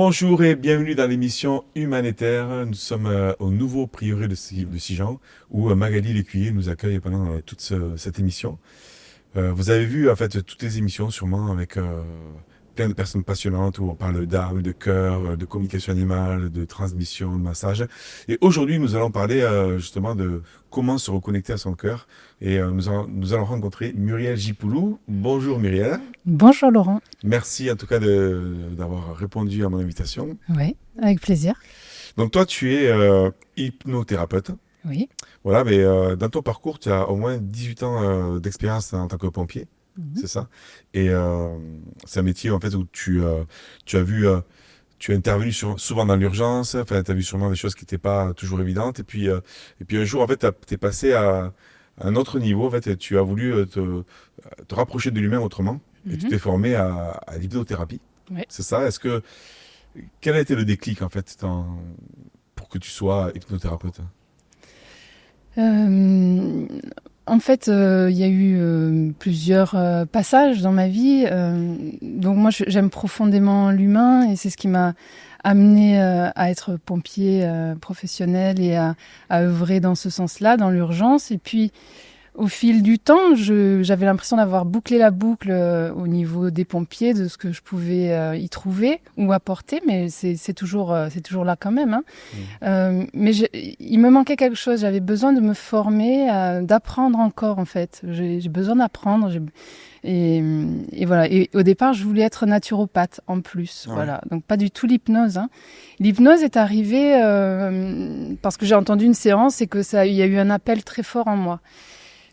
Bonjour et bienvenue dans l'émission Humanitaire. Nous sommes au nouveau prieuré de Sijan où Magali Lécuyer nous accueille pendant cette émission. Vous avez vu en fait toutes les émissions sûrement avec plein de personnes passionnantes où on parle d'âme, de cœur, de communication animale, de transmission, de massage. Et aujourd'hui nous allons parler justement de comment se reconnecter à son cœur. Et nous allons rencontrer Muriel Gipoulou. Bonjour Muriel. Bonjour Laurent. Merci en tout cas d'avoir répondu à mon invitation. Oui, avec plaisir. Donc toi, tu es hypnothérapeute. Oui. Voilà, mais dans ton parcours, tu as au moins 18 ans d'expérience en tant que pompier, c'est ça? Et c'est un métier en fait où tu as vu, tu as intervenu souvent dans l'urgence, enfin, tu as vu sûrement des choses qui n'étaient pas toujours évidentes. Et puis un jour, en fait, tu es passé à un autre niveau, en fait, et tu as voulu te rapprocher de l'humain autrement. Et tu t'es formé à l'hypnothérapie. Oui. C'est ça? Quel a été le déclic, en fait, pour que tu sois hypnothérapeute? En fait, il y a eu plusieurs passages dans ma vie. Donc moi, j'aime profondément l'humain et c'est ce qui m'a amené à être pompier professionnel et à œuvrer dans ce sens-là, dans l'urgence. Et puis, au fil du temps, j'avais l'impression d'avoir bouclé la boucle au niveau des pompiers, de ce que je pouvais y trouver ou apporter, mais c'est toujours là quand même. Hein. Mais il me manquait quelque chose, j'avais besoin de me former, d'apprendre encore en fait. J'ai besoin d'apprendre. Et voilà. Et au départ, je voulais être naturopathe en plus. Ouais. Voilà. Donc pas du tout l'hypnose. Hein. L'hypnose est arrivée parce que j'ai entendu une séance et que il y a eu un appel très fort en moi.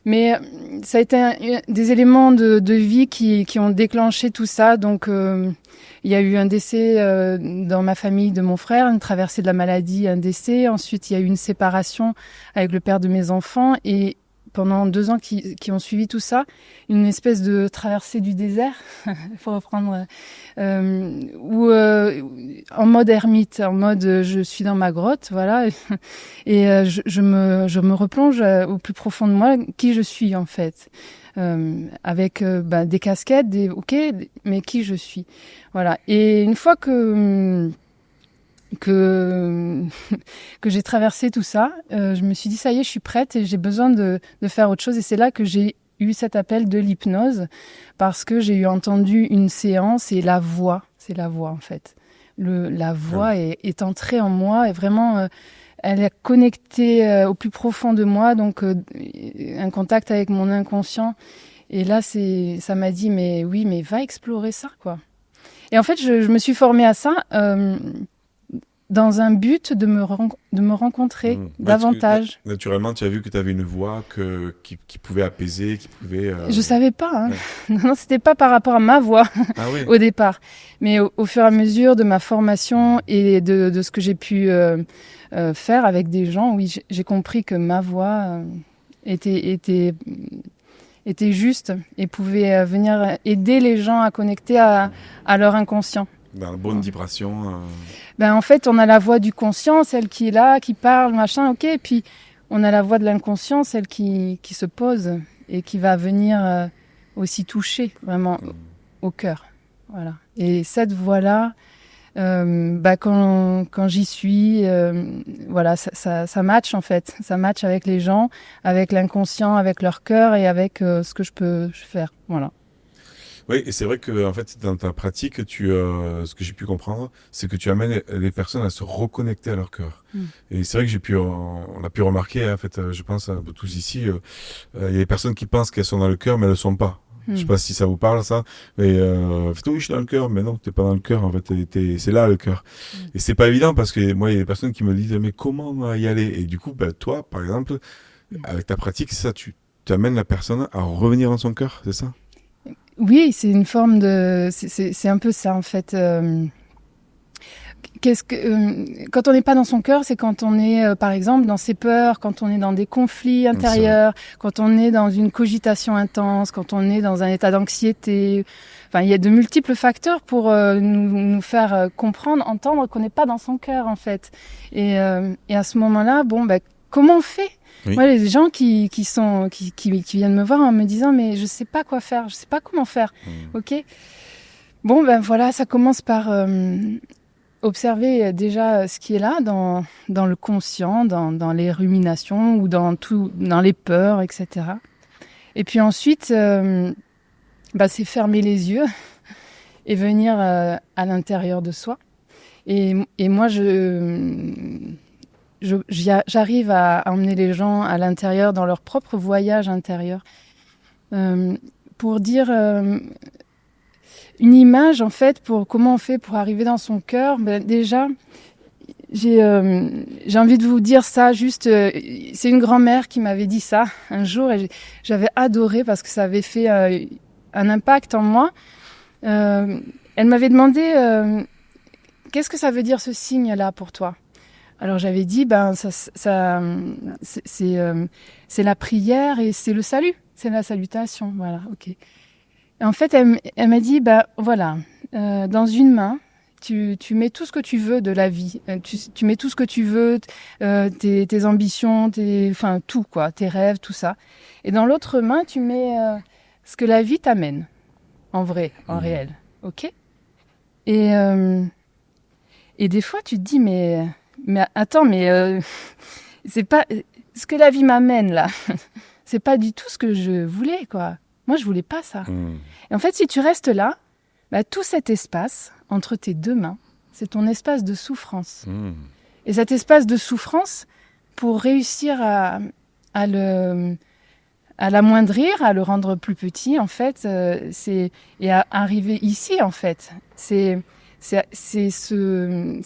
Mais ça a été des éléments de vie qui ont déclenché tout ça. Donc, il y a eu un décès dans ma famille de mon frère, une traversée de la maladie, un décès. Ensuite, il y a eu une séparation avec le père de mes enfants. Et pendant 2 ans qui ont suivi tout ça, une espèce de traversée du désert, il faut reprendre, en mode ermite, en mode je suis dans ma grotte, voilà, et je me replonge au plus profond de moi, qui je suis en fait, avec des casquettes, mais qui je suis, voilà. Et une fois que j'ai traversé tout ça, je me suis dit ça y est, je suis prête et j'ai besoin de faire autre chose. Et c'est là que j'ai eu cet appel de l'hypnose parce que j'ai entendu une séance et c'est la voix en fait. La voix est entrée en moi et vraiment elle est connectée au plus profond de moi, donc un contact avec mon inconscient. Et là ça m'a dit mais oui, mais va explorer ça quoi. Et en fait je me suis formée à ça. Dans un but de me rencontrer davantage. Naturellement, tu as vu que tu avais une voix qui pouvait apaiser, qui pouvait... Je savais pas. Hein. Ouais. Non, c'était pas par rapport à ma voix Ah oui. au départ. Mais au fur et à mesure de ma formation et de ce que j'ai pu faire avec des gens, oui, j'ai compris que ma voix était juste et pouvait venir aider les gens à connecter à leur inconscient. Dans la bonne vibration. En fait, on a la voix du conscient, celle qui est là, qui parle, machin, ok. Et puis, on a la voix de l'inconscient, celle qui se pose et qui va venir aussi toucher vraiment au cœur. Voilà. Et cette voix-là, quand j'y suis, voilà, ça match en fait. Ça match avec les gens, avec l'inconscient, avec leur cœur et avec ce que je peux faire. Voilà. Oui, et c'est vrai que en fait, dans ta pratique, ce que j'ai pu comprendre, c'est que tu amènes les personnes à se reconnecter à leur cœur. Et c'est vrai que on a pu remarquer, en fait, je pense un peu tous ici, il y a des personnes qui pensent qu'elles sont dans le cœur, mais elles le sont pas. Je sais pas si ça vous parle ça, mais en fait, oui, je suis dans le cœur, mais non, t'es pas dans le cœur. En fait, c'est là le cœur. Et c'est pas évident parce que moi, il y a des personnes qui me disent, mais comment y aller? Et du coup, toi, par exemple, avec ta pratique, c'est ça, tu amènes la personne à revenir dans son cœur, c'est ça? Oui, c'est une forme de... C'est un peu ça, en fait. Quand on n'est pas dans son cœur, c'est quand on est, par exemple, dans ses peurs, quand on est dans des conflits intérieurs, quand on est dans une cogitation intense, quand on est dans un état d'anxiété. Enfin, il y a de multiples facteurs pour nous faire comprendre, entendre qu'on n'est pas dans son cœur, en fait. Et à ce moment-là, comment on fait ? Oui. Moi, les gens qui viennent me voir en me disant mais je sais pas quoi faire, je sais pas comment faire. Ok. Bon voilà, ça commence par observer déjà ce qui est là dans le conscient, dans les ruminations ou dans les peurs, etc. Et puis ensuite, c'est fermer les yeux et venir à l'intérieur de soi. Et moi, j'arrive à emmener les gens à l'intérieur dans leur propre voyage intérieur. Pour dire une image, en fait, pour comment on fait pour arriver dans son cœur, déjà, j'ai envie de vous dire ça, juste, c'est une grand-mère qui m'avait dit ça un jour et j'avais adoré parce que ça avait fait un impact en moi. Elle m'avait demandé qu'est-ce que ça veut dire ce signe-là pour toi? Alors j'avais dit c'est la prière et c'est le salut, c'est la salutation, voilà, ok. Et en fait elle m'a dit voilà, dans une main tu mets tout ce que tu veux de la vie, tu mets tout ce que tu veux, tes ambitions, tout quoi, tes rêves, tout ça. Et dans l'autre main tu mets ce que la vie t'amène, en vrai, en réel, ok. Et des fois tu te dis mais attends, c'est pas ce que la vie m'amène là. C'est pas du tout ce que je voulais, quoi. Moi, je voulais pas ça. Et en fait, si tu restes là, tout cet espace entre tes deux mains, c'est ton espace de souffrance. Et cet espace de souffrance, pour réussir à l'amoindrir, à le rendre plus petit, en fait, et à arriver ici, en fait, c'est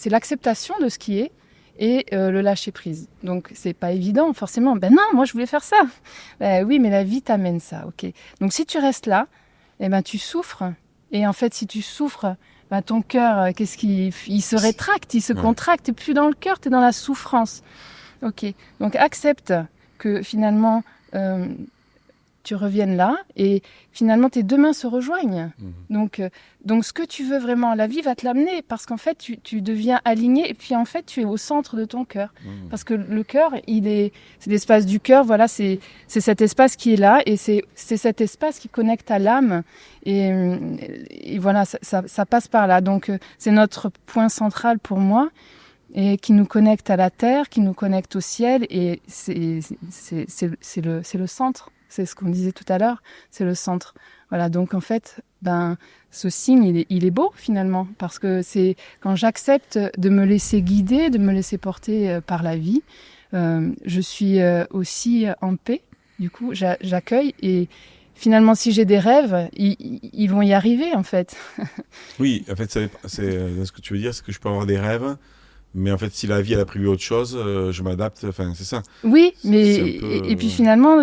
l'acceptation de ce qui est et le lâcher prise. Donc c'est pas évident forcément. Non, moi je voulais faire ça. Oui, mais la vie t'amène ça, ok. Donc si tu restes là, tu souffres. Et en fait, si tu souffres, ton cœur, il se rétracte, il se contracte. T'es plus dans le cœur, t'es dans la souffrance. Ok. Donc accepte que finalement tu reviennes là et finalement tes deux mains se rejoignent. Donc ce que tu veux vraiment, la vie va te l'amener parce qu'en fait tu deviens aligné et puis en fait tu es au centre de ton cœur. Parce que le cœur, c'est l'espace du cœur, voilà, c'est cet espace qui est là et c'est cet espace qui connecte à l'âme et voilà, ça passe par là. Donc c'est notre point central pour moi et qui nous connecte à la terre, qui nous connecte au ciel et c'est le centre. C'est ce qu'on disait tout à l'heure, c'est le centre. Voilà, donc en fait, ce signe, il est beau finalement, parce que c'est quand j'accepte de me laisser guider, de me laisser porter par la vie, je suis aussi en paix. Du coup, j'accueille et finalement, si j'ai des rêves, ils vont y arriver en fait. Oui, en fait, c'est ce que tu veux dire, c'est que je peux avoir des rêves. Mais en fait, si la vie elle a prévu autre chose, je m'adapte. Enfin, c'est ça. Oui, mais et puis finalement,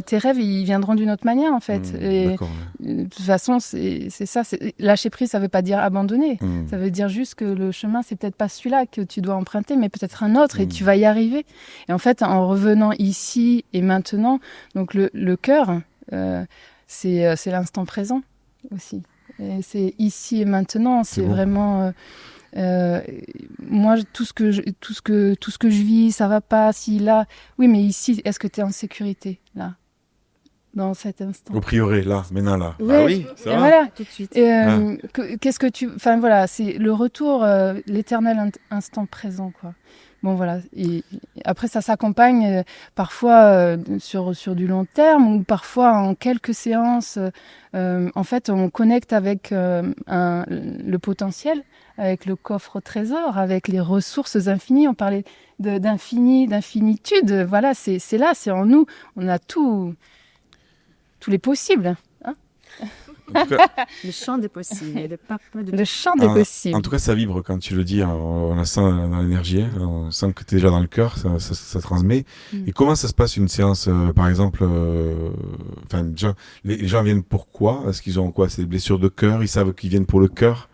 tes rêves, ils viendront d'une autre manière en fait. D'accord. De toute façon, c'est ça. Lâcher prise, ça veut pas dire abandonner. Ça veut dire juste que le chemin, c'est peut-être pas celui-là que tu dois emprunter, mais peut-être un autre, et tu vas y arriver. Et en fait, en revenant ici et maintenant, donc le cœur, c'est l'instant présent aussi. Et c'est ici et maintenant. C'est vraiment. Moi, tout ce que je vis, ça va pas. Si là, oui, mais ici, est-ce que tu es en sécurité là, dans cet instant? Au priori, là, maintenant là. Ouais, oui, ça va. voilà. Tout de suite. Qu'est-ce que tu, enfin voilà, c'est le retour, l'éternel instant présent, quoi. Bon voilà. Et après, ça s'accompagne parfois sur du long terme ou parfois en quelques séances. En fait, on connecte avec le potentiel, avec le coffre au trésor, avec les ressources infinies. On parlait d'infini, d'infinitude. Voilà, c'est là, c'est en nous. On a tous les possibles. Hein. En tout cas, Le champ des possibles. Le champ des possibles. En tout cas, ça vibre quand tu le dis. On la sent dans l'énergie. On sent que tu es déjà dans le cœur. Ça transmet. Et comment ça se passe une séance, par exemple les gens viennent pour quoi? Est-ce qu'ils ont quoi? C'est des blessures de cœur? Ils savent qu'ils viennent pour le cœur?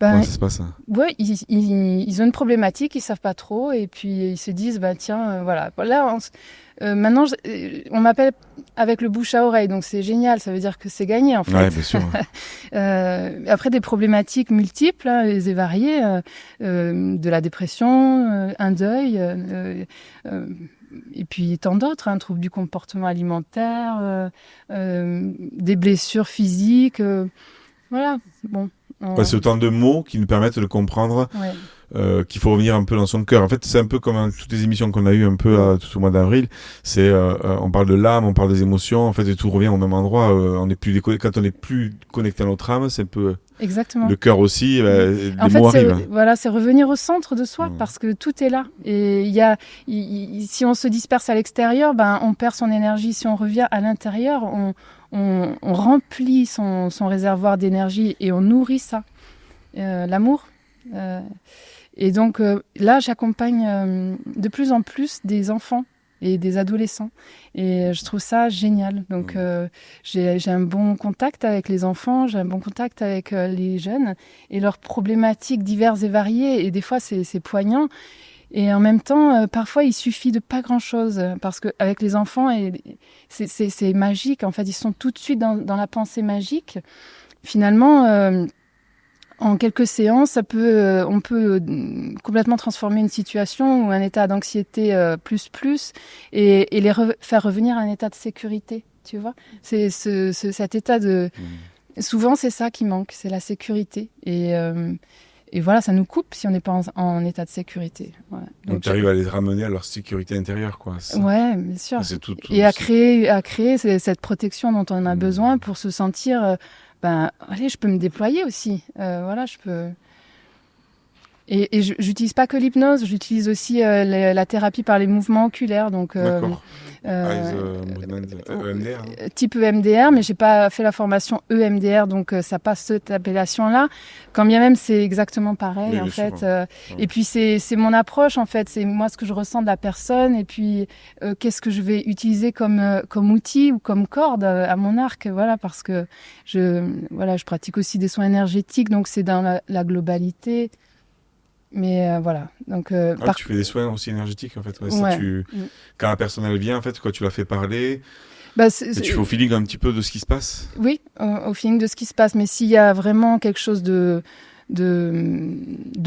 Comment ça se passe? Oui, ils ont une problématique, ils savent pas trop, et puis ils se disent, tiens, voilà. Là, maintenant, on m'appelle avec le bouche à oreille, donc c'est génial, ça veut dire que c'est gagné, en fait. Ouais, bien sûr. Après, des problématiques multiples et variées, de la dépression, un deuil, et puis tant d'autres, troubles du comportement alimentaire, des blessures physiques, voilà, bon. Ouais, c'est autant de mots qui nous permettent de comprendre qu'il faut revenir un peu dans son cœur. En fait, c'est un peu comme toutes les émissions qu'on a eues un peu tout au mois d'avril. C'est on parle de l'âme, on parle des émotions. En fait, et tout revient au même endroit. Quand on n'est plus connecté à notre âme, c'est un peu exactement. Le cœur aussi. Les en mots fait, arrivent. Voilà, c'est revenir au centre de soi parce que tout est là. Et si on se disperse à l'extérieur, on perd son énergie. Si on revient à l'intérieur, on remplit son réservoir d'énergie et on nourrit ça. L'amour. Et donc là, j'accompagne de plus en plus des enfants et des adolescents. Et je trouve ça génial. Donc j'ai un bon contact avec les enfants, j'ai un bon contact avec les jeunes et leurs problématiques diverses et variées. Et des fois, c'est poignant. Et en même temps, parfois, il suffit de pas grand-chose. Parce qu'avec les enfants, c'est magique. En fait, ils sont tout de suite dans la pensée magique. Finalement... en quelques séances, on peut complètement transformer une situation ou un état d'anxiété et les faire revenir à un état de sécurité, tu vois. C'est cet état de... Souvent, c'est ça qui manque, c'est la sécurité. Et voilà, ça nous coupe si on n'est pas en état de sécurité. Ouais. Donc tu arrives à les ramener à leur sécurité intérieure, quoi. Ouais, bien sûr. Tout, et à créer cette protection dont on a besoin pour se sentir... allez, je peux me déployer aussi. Voilà, je peux. Et j'utilise pas que l'hypnose, j'utilise aussi la thérapie par les mouvements oculaires. Donc, EMDR, type EMDR, mais j'ai pas fait la formation EMDR, donc ça passe cette appellation-là. Quand bien même, c'est exactement pareil, en fait. Et puis, c'est mon approche, en fait. C'est moi ce que je ressens de la personne, et puis qu'est-ce que je vais utiliser comme outil ou comme corde à mon arc. Voilà, parce que je pratique aussi des soins énergétiques, donc c'est dans la globalité. Mais voilà. Donc, tu fais des soins aussi énergétiques, en fait. Quand la personne elle vient, en fait, quand tu la fais parler, tu fais au feeling un petit peu de ce qui se passe. Oui, au feeling de ce qui se passe. Mais s'il y a vraiment quelque chose de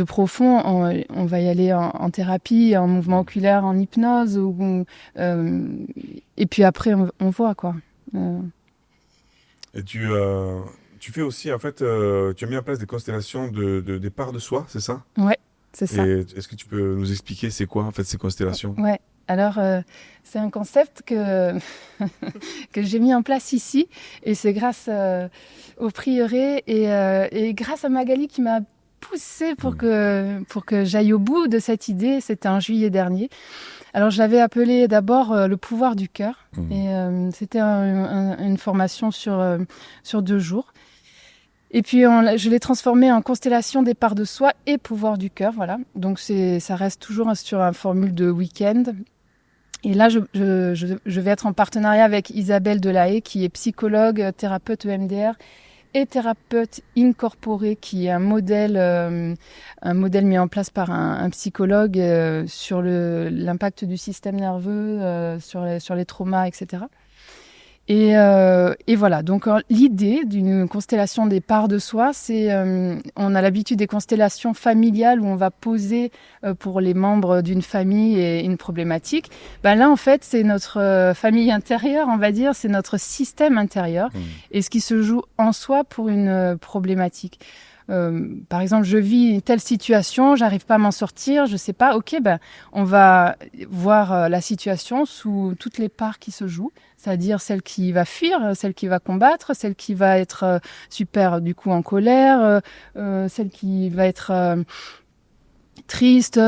profond, on va y aller en thérapie, en mouvement oculaire, en hypnose. Et puis après, on voit, quoi. Et tu fais aussi, en fait, tu as mis en place des constellations des parts de soi, c'est ça ? Ouais. C'est ça. Et est-ce que tu peux nous expliquer c'est quoi en fait ces constellations ? Ouais. Alors c'est un concept que j'ai mis en place ici et c'est grâce au prieuré et grâce à Magali qui m'a poussée pour que j'aille au bout de cette idée. C'était en juillet dernier. Alors je l'avais appelé d'abord le pouvoir du cœur et c'était une formation sur 2 jours. Et puis, je l'ai transformé en constellation des parts de soi et pouvoir du cœur, voilà. Donc, ça reste toujours sur une formule de week-end. Et là, je vais être en partenariat avec Isabelle Delahaye, qui est psychologue, thérapeute EMDR et thérapeute incorporé, qui est un modèle mis en place par un psychologue sur l'impact du système nerveux, sur les traumas, etc. Et voilà, donc l'idée d'une constellation des parts de soi, c'est, on a l'habitude des constellations familiales où on va poser pour les membres d'une famille et une problématique. Là, en fait, c'est notre famille intérieure, on va dire, c'est notre système intérieur et ce qui se joue en soi pour une problématique. Par exemple, je vis une telle situation, j'arrive pas à m'en sortir, je sais pas, ok, on va voir la situation sous toutes les parts qui se jouent, c'est-à-dire celle qui va fuir, celle qui va combattre, celle qui va être super du coup en colère, celle qui va être triste,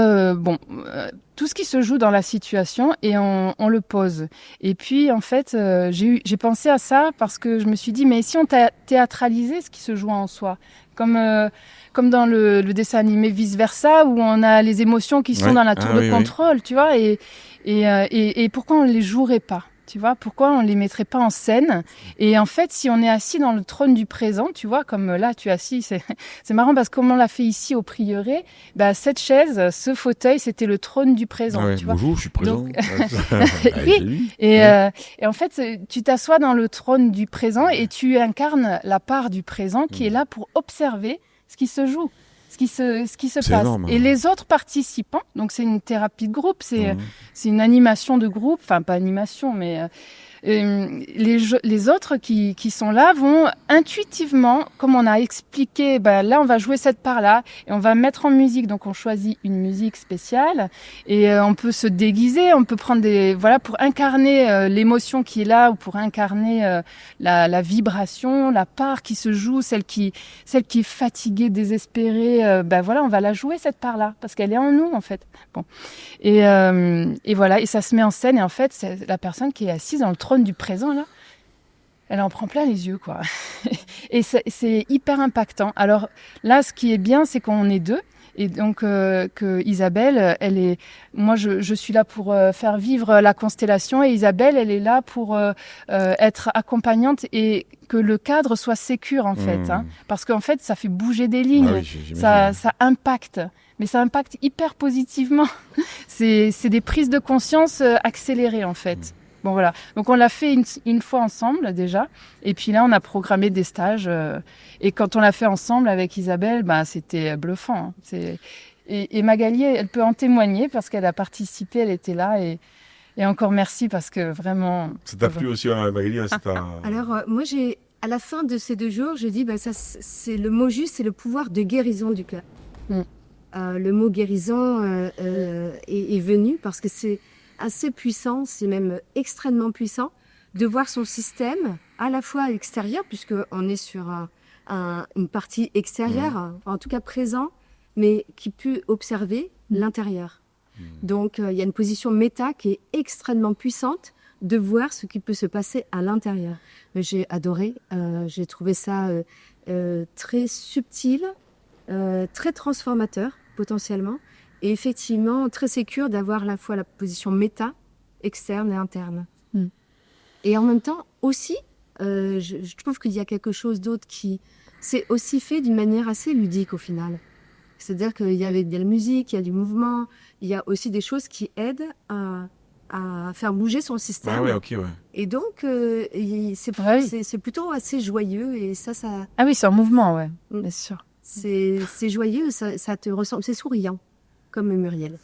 tout ce qui se joue dans la situation et on le pose. Et puis en fait, j'ai pensé à ça parce que je me suis dit, mais si on théâtralisait ce qui se joue en soi, comme dans le dessin animé Vice Versa, où on a les émotions qui sont dans la tour de contrôle, tu vois, et pourquoi on ne les jouerait pas ? Tu vois, pourquoi on ne les mettrait pas en scène ? Et en fait, si on est assis dans le trône du présent, tu vois, comme là, tu es assis, c'est marrant parce que comme on l'a fait ici au prieuré, cette chaise, ce fauteuil, c'était le trône du présent. Tu bonjour, vois. je suis présent. Donc... oui. Et en fait, tu t'assois dans le trône du présent et tu incarnes la part du présent qui est là pour observer ce qui se joue. Ce qui se passe. Énorme. Et les autres participants, donc c'est une thérapie de groupe, c'est une animation de groupe, enfin pas animation, mais les autres qui sont là vont intuitivement, comme on a expliqué, là on va jouer cette part-là et on va mettre en musique. Donc on choisit une musique spéciale et on peut se déguiser, on peut prendre pour incarner l'émotion qui est là ou pour incarner la vibration, la part qui se joue, celle qui est fatiguée, désespérée. On va la jouer cette part-là parce qu'elle est en nous en fait. Bon. Et voilà, et ça se met en scène et en fait c'est la personne qui est assise dans le trône du présent là, elle en prend plein les yeux quoi. Et c'est hyper impactant. Alors là, ce qui est bien, c'est qu'on est deux. Et donc que Isabelle, moi je suis là pour faire vivre la constellation et Isabelle, elle est là pour être accompagnante et que le cadre soit sécure en fait, hein, parce qu'en fait ça fait bouger des lignes, ça impacte, mais ça impacte hyper positivement. C'est des prises de conscience accélérées en fait. Bon voilà, donc on l'a fait une fois ensemble déjà, et puis là on a programmé des stages, et quand on l'a fait ensemble avec Isabelle, c'était bluffant. Hein. Et Magali, elle peut en témoigner parce qu'elle a participé, elle était là, et encore merci parce que vraiment... Ça t'a plu aussi, Magali? Alors moi à la fin de ces 2 jours, je dis, ça c'est le mot juste, c'est le pouvoir de guérison du cœur. Le mot guérison est venu parce que c'est assez puissant, c'est même extrêmement puissant, de voir son système à la fois extérieur, puisqu'on est sur une partie extérieure, en tout cas présent, mais qui peut observer l'intérieur. Donc il y a une position méta qui est extrêmement puissante de voir ce qui peut se passer à l'intérieur. J'ai adoré, j'ai trouvé ça très subtil, très transformateur potentiellement, et effectivement très sécure d'avoir à la fois la position méta, externe et interne. Et en même temps aussi, je trouve qu'il y a quelque chose d'autre qui s'est aussi fait d'une manière assez ludique au final. C'est-à-dire qu'il y a de la musique, il y a du mouvement, il y a aussi des choses qui aident à faire bouger son système. Ah ouais, ok, ouais. Et donc, c'est plutôt assez joyeux et ça... Ah oui, c'est en mouvement, ouais, bien sûr. C'est joyeux, ça te ressemble, c'est souriant, comme Muriel.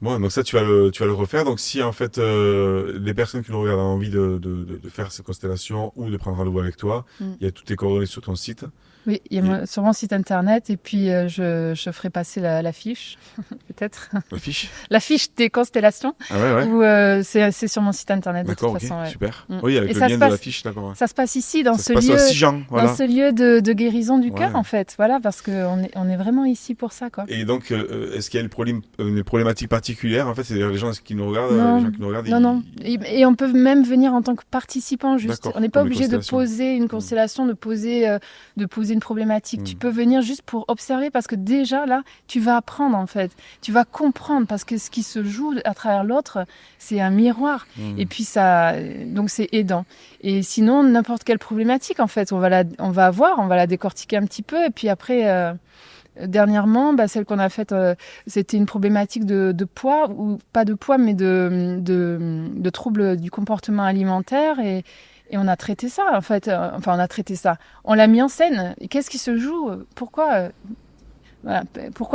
Bon, donc ça, tu vas le refaire. Donc si en fait les personnes qui nous regardent ont envie de faire ces constellations ou de prendre rendez-vous avec toi, il y a toutes tes coordonnées sur ton site. Oui, il y a sur mon site internet et puis je ferai passer la fiche, peut-être. La fiche? La fiche des constellations. Ah ouais. Ou c'est sur mon site internet de toute façon. D'accord, super. Ouais. Oui, avec et le lien de la fiche, d'accord. Ça se passe ici, dans ce lieu de guérison du cœur, en fait. Voilà, parce qu'on est vraiment ici pour ça, quoi. Et donc, est-ce qu'il y a une problématique particulière? En fait, c'est les gens qui nous regardent. Non. Et on peut même venir en tant que participant, juste. On n'est pas obligé de poser une constellation, de poser une problématique. Tu peux venir juste pour observer parce que déjà là, tu vas apprendre en fait. Tu vas comprendre parce que ce qui se joue à travers l'autre, c'est un miroir. Et puis donc c'est aidant. Et sinon, n'importe quelle problématique en fait, on va la décortiquer un petit peu et puis après... Dernièrement, celle qu'on a faite, c'était une problématique de poids, ou pas de poids, mais de troubles du comportement alimentaire. Et on a traité ça, en fait. On a traité ça. On l'a mis en scène. Et qu'est-ce qui se joue? Pourquoi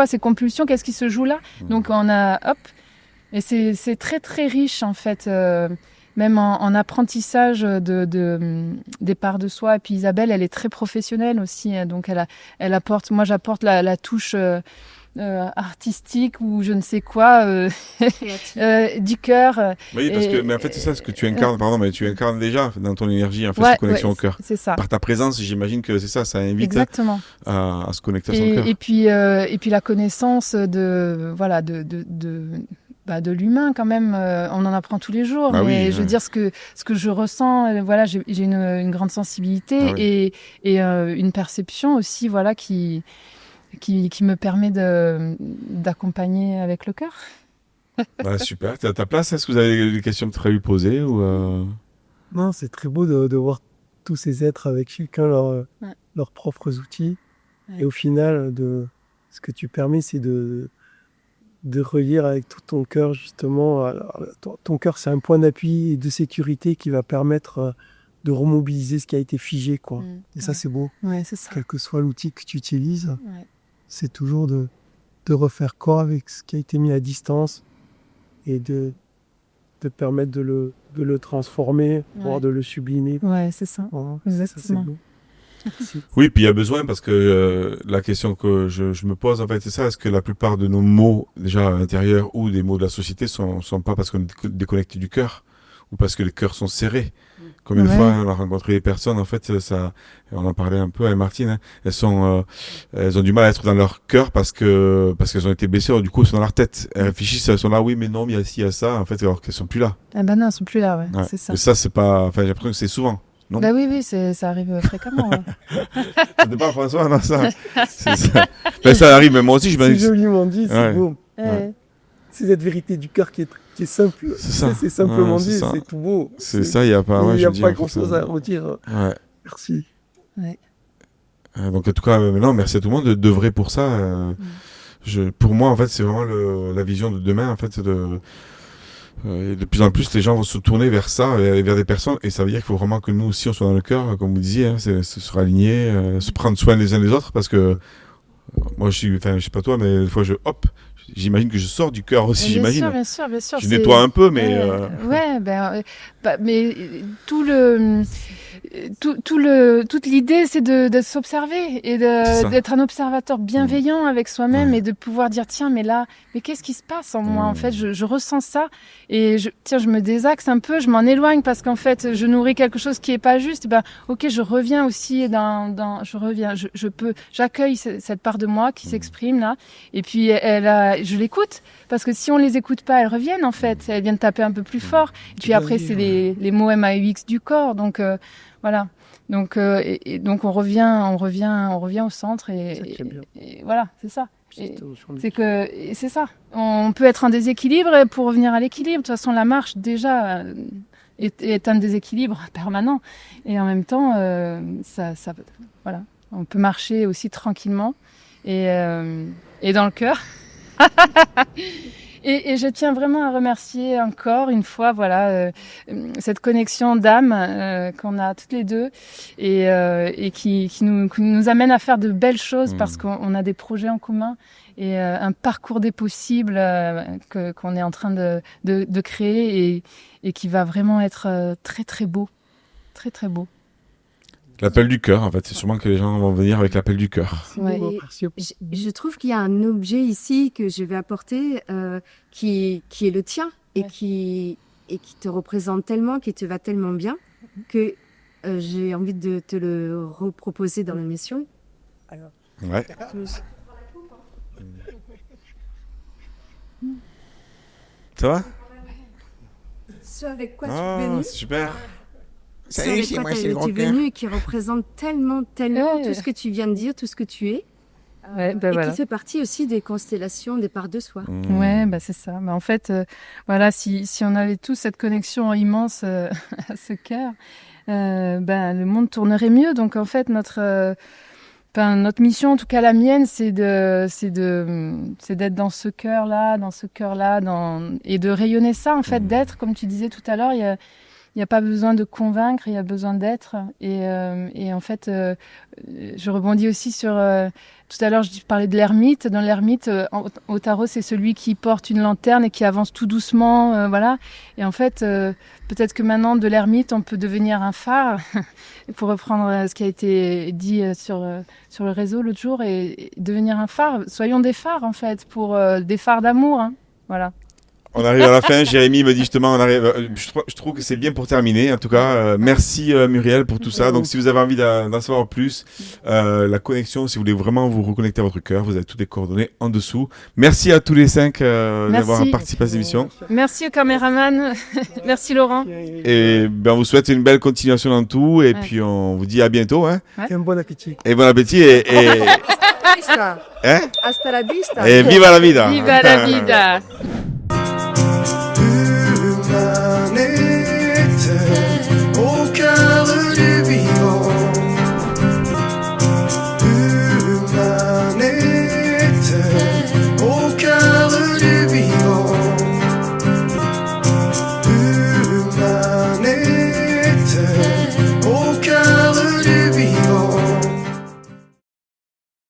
ces compulsions? Qu'est-ce qui se joue là? Donc, Et c'est très, très riche, en fait. Même en apprentissage des parts de soi. Et puis Isabelle, elle est très professionnelle aussi. Donc, elle apporte... Moi, j'apporte la touche... artistique ou je ne sais quoi du cœur. Oui, mais en fait c'est ça ce que tu incarnes, mais tu incarnes déjà dans ton énergie en fait cette connexion au cœur. C'est ça. Par ta présence, j'imagine que c'est ça invite exactement à se connecter à son cœur. Et puis la connaissance de l'humain quand même, on en apprend tous les jours. Mais je veux dire ce que je ressens, j'ai une grande sensibilité et une perception aussi, qui me permet d'accompagner avec le cœur. Super. T'as ta place? Est-ce que vous avez des questions que tu aurais lui poser ou Non, c'est très beau de voir tous ces êtres avec chacun leurs propres outils. Ouais. Et au final, ce que tu permets, c'est de relire avec tout ton cœur, justement. Alors, ton cœur, c'est un point d'appui et de sécurité qui va permettre de remobiliser ce qui a été figé, quoi. Et ça, c'est beau. Ouais, c'est ça. Quel que soit l'outil que tu utilises, c'est toujours de refaire corps avec ce qui a été mis à distance et de te permettre de le transformer, voire de le sublimer. Ouais, c'est ça. Voilà. Exactement. Ça, c'est beau. Oui, puis il y a besoin parce que la question que je me pose en fait c'est ça, est-ce que la plupart de nos mots déjà intérieurs ou des mots de la société sont pas parce qu'on est déconnecté du cœur ou parce que les cœurs sont serrés. Comme une fois on a rencontré des personnes en fait ça, on en parlait un peu avec Martine, hein, elles ont du mal à être dans leur cœur parce qu'elles ont été blessées, alors, du coup elles sont dans leur tête, elles réfléchissent, elles sont là oui mais non mais il y a ci il y a ça en fait alors qu'elles sont plus là. Ah bah non, elles sont plus là, ouais. C'est ça. Et ça c'est pas, enfin j'ai l'impression que c'est souvent. Non. Bah oui, ça arrive fréquemment. Ouais. Ça dépend François, non ça. C'est ça. Ben, ça arrive, mais moi aussi je C'est m'en joliment dit, c'est beau. Ouais. C'est cette vérité du cœur qui est simple. C'est ça. C'est simplement c'est dit, ça. c'est tout beau. C'est ça, il n'y a pas, Il n'y a pas grand grand-chose à redire. Ouais. Merci. Ouais. Donc en tout cas, maintenant, merci à tout le monde d'œuvrer pour ça. Pour moi, en fait, c'est vraiment la vision de demain, en fait, et de plus en plus, les gens vont se tourner vers ça, vers des personnes, et ça veut dire qu'il faut vraiment que nous aussi, on soit dans le cœur, comme vous disiez, hein, se raligner, se prendre soin les uns des autres, parce que moi, je sais pas toi, mais des fois, j'imagine que je sors du cœur aussi, j'imagine. Bien sûr. Je nettoie un peu, mais... mais toute l'idée, c'est de s'observer et d'être un observateur bienveillant avec soi-même et de pouvoir dire tiens, mais qu'est-ce qui se passe en moi en fait, je ressens ça et je me désaxe un peu, je m'en éloigne parce qu'en fait, je nourris quelque chose qui est pas juste. Et ok, je reviens aussi j'accueille cette part de moi qui s'exprime là et puis je l'écoute parce que si on les écoute pas, elles reviennent en fait, elles viennent taper un peu plus fort. Et puis après, c'est les mots MAUX du corps, donc. Voilà. Donc, donc on revient au centre et voilà, c'est ça. C'est ça. On peut être en déséquilibre pour revenir à l'équilibre. De toute façon, la marche déjà est un déséquilibre permanent. Et en même temps, voilà, on peut marcher aussi tranquillement et dans le cœur. Et je tiens vraiment à remercier encore une fois cette connexion d'âme qu'on a toutes les deux et qui nous amène à faire de belles choses parce qu'on a des projets en commun et un parcours des possibles qu'on est en train de créer et qui va vraiment être très très beau. Très très beau. L'appel du cœur, en fait, c'est sûrement que les gens vont venir avec l'appel du cœur. Ouais, je trouve qu'il y a un objet ici que je vais apporter qui est le tien et qui te représente tellement, qui te va tellement bien que j'ai envie de te le reproposer dans l'émission. Alors. Ouais. Ça va? Ce avec quoi tu es venu. C'est super. Salut, c'est moi, c'est le grand cœur. Et qui représente tellement tout ce que tu viens de dire, tout ce que tu es. Qui fait partie aussi des constellations, des parts de soi. Ouais, c'est ça. En fait, si on avait tous cette connexion immense à ce cœur, le monde tournerait mieux. Donc en fait, notre mission, en tout cas la mienne, c'est d'être dans ce cœur-là, et de rayonner ça, en fait, d'être, comme tu disais tout à l'heure, il n'y a pas besoin de convaincre, il y a besoin d'être. Et en fait, je rebondis aussi sur... tout à l'heure, je parlais de l'ermite. Dans l'ermite, au tarot, c'est celui qui porte une lanterne et qui avance tout doucement. Voilà. Et en fait, peut-être que maintenant, de l'ermite, on peut devenir un phare, pour reprendre ce qui a été dit sur le réseau l'autre jour, et devenir un phare. Soyons des phares, en fait, pour des phares d'amour. Hein. Voilà. On arrive à la fin. Jérémy me dit justement, je trouve que c'est bien pour terminer. En tout cas, merci Muriel pour tout ça. Donc, si vous avez envie d'en savoir plus, la connexion, si vous voulez vraiment vous reconnecter à votre cœur, vous avez toutes les coordonnées en dessous. Merci à tous les 5 d'avoir participé à cette émission. Merci au caméraman. Merci Laurent. Et on vous souhaite une belle continuation dans tout. Et puis, on vous dit à bientôt. Hein. Et un bon appétit. Et bon appétit. Hasta la vista. Et viva la vida. Viva la vida.